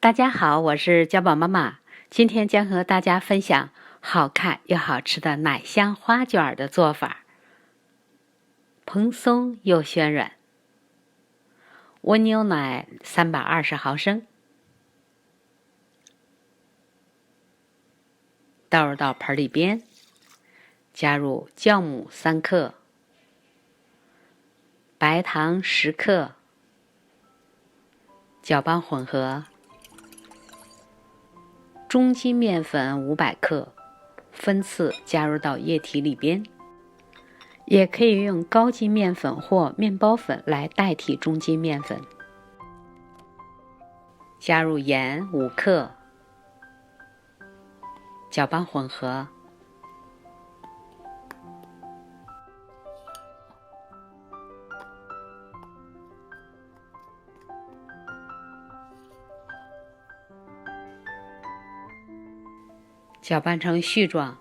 大家好，我是娇宝妈妈，今天将和大家分享好看又好吃的奶香花卷的做法。蓬松又暄软。温牛奶320毫升，倒入到盆里边，加入酵母3克，白糖10克，搅拌混合。中筋面粉500克，分次加入到液体里边，也可以用高筋面粉或面包粉来代替中筋面粉。加入盐5克，搅拌混合。搅拌成絮状，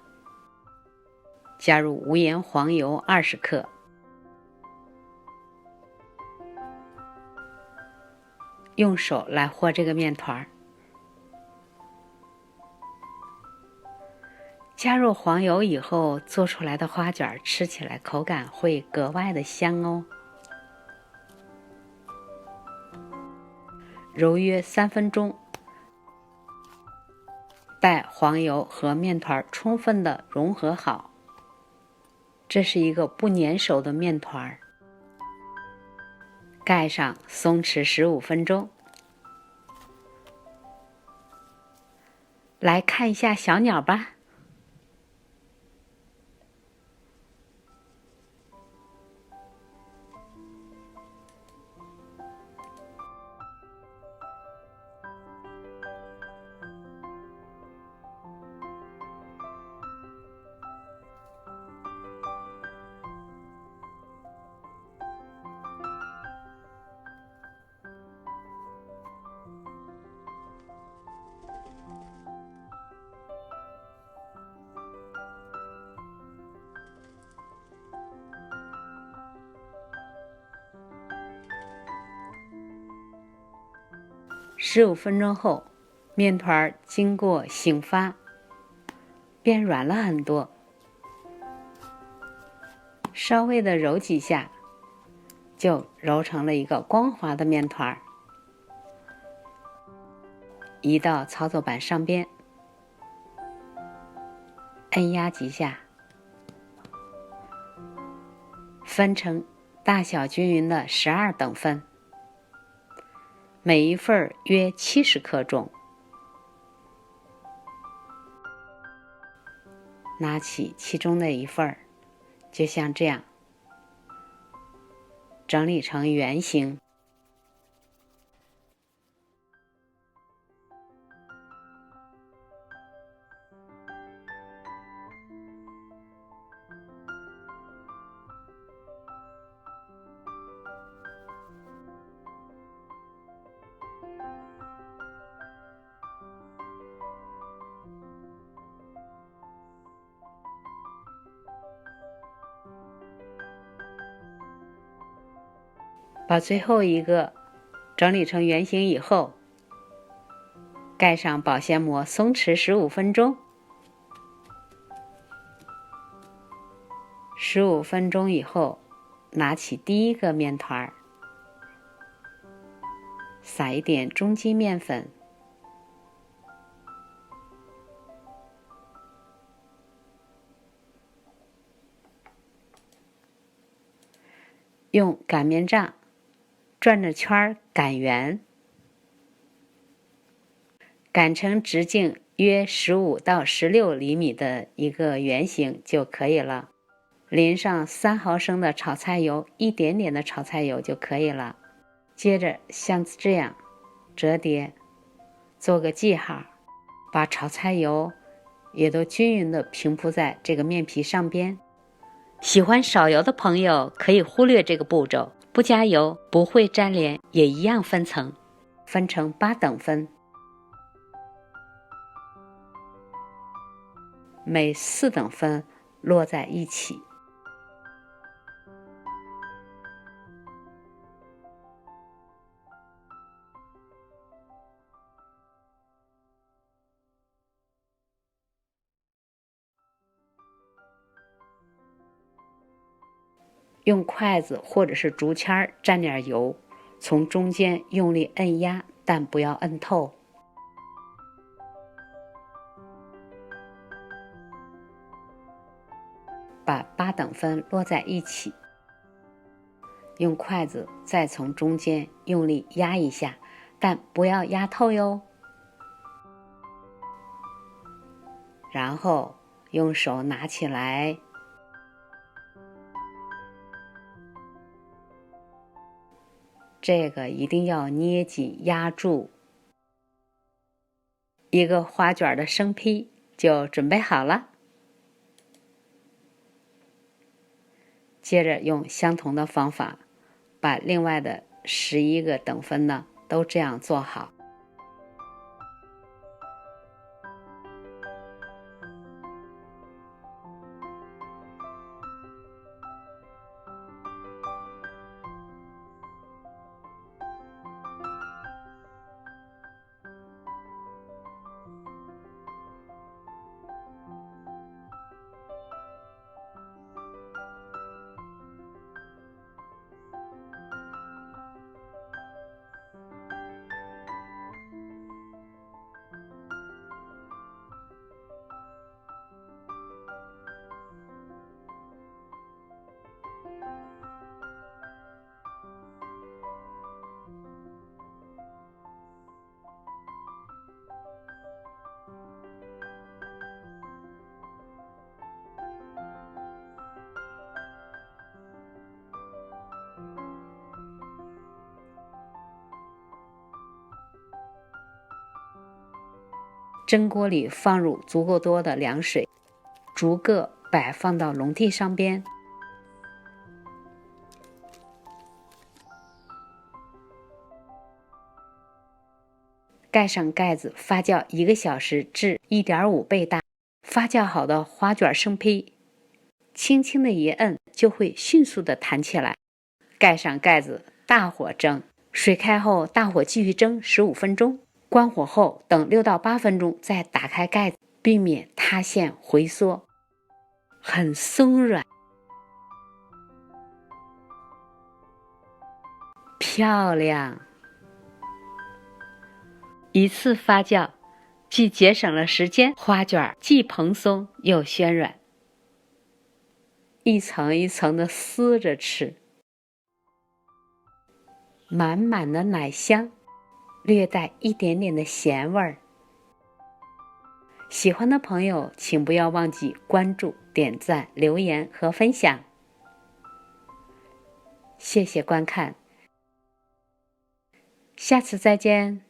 加入无盐黄油20克，用手来和这个面团。加入黄油以后，做出来的花卷吃起来口感会格外的香哦。揉约3分钟，待黄油和面团充分的融合好，这是一个不粘手的面团。盖上，松弛15分钟。来看一下小鸟吧。15分钟后，面团经过醒发，变软了很多。稍微的揉几下，就揉成了一个光滑的面团。移到操作板上边，按压几下，分成大小均匀的12等份。每一份约70克重。拿起其中的一份，就像这样，整理成圆形。把最后一个整理成圆形以后，盖上保鲜膜，松弛15分钟。15分钟以后，拿起第一个面团，撒一点中筋面粉，用擀面杖转着圈擀圆，擀成直径约15到16厘米的一个圆形就可以了。淋上3毫升的炒菜油，一点点的炒菜油就可以了。接着像这样折叠，做个记号，把炒菜油也都均匀的平铺在这个面皮上边。喜欢少油的朋友可以忽略这个步骤，不加油不会粘连，也一样分层，分成8等分，每4等分摞在一起。用筷子或者是竹签蘸点油，从中间用力摁压，但不要摁透。把8等分摞在一起，用筷子再从中间用力压一下，但不要压透哟。然后用手拿起来，这个一定要捏紧压住。一个花卷的生坯就准备好了。接着用相同的方法，把另外的11个等分呢都这样做好。蒸锅里放入足够多的凉水，逐个摆放到笼屉上边。盖上盖子，发酵1个小时至1.5倍大。发酵好的花卷生坯，轻轻的一摁就会迅速的弹起来。盖上盖子，大火蒸，水开后大火继续蒸15分钟。关火后等6到8分钟再打开盖子，避免塌陷回缩，很松软，漂亮。一次发酵既节省了时间，花卷既蓬松又暄软，一层一层的撕着吃，满满的奶香，略带一点点的咸味儿。喜欢的朋友请不要忘记关注、点赞、留言和分享。谢谢观看，下次再见。